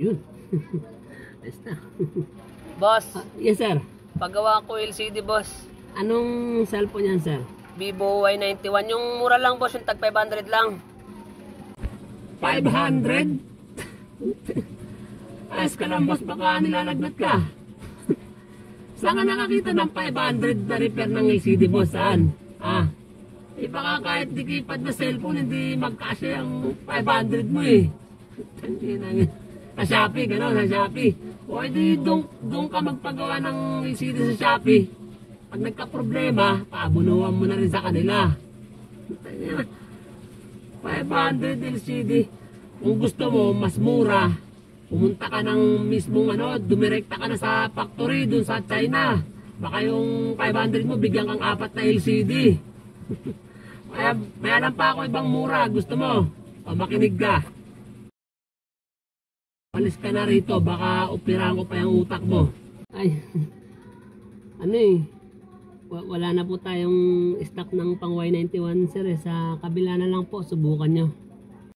Yun. Ayos na. Boss, Yes sir. paggawa ko LCD boss. Anong cellphone yan sir? Vivo Y91. Yung mura lang boss, yung tag 500 lang. 500? Ayos ka lang boss, baka nilalagnat ka. Saan ka nakakita ng 500 na repair ng LCD boss? Saan? Baka kahit dikipad na cellphone, hindi magkasya yung 500 mo eh. Sa Shopee, gano'n, sa Shopee. O edi doon ka magpagawa ng LCD sa Shopee. Pag nagka-problema, paabunuhan mo na rin sa kanila. 500 LCD. Kung gusto mo, mas mura. Pumunta ka ng mismong dumirekta ka na sa factory doon sa China. Baka yung 500 mo, bigyan kang 4 na LCD. May alam pa ako ibang mura. Gusto mo? O makinig ka. Alis ka na rito, baka operahan ko pa yung utak mo. Ay, wala na po tayong stock ng pang Y91 sir. Sa kabila na lang po, subukan nyo.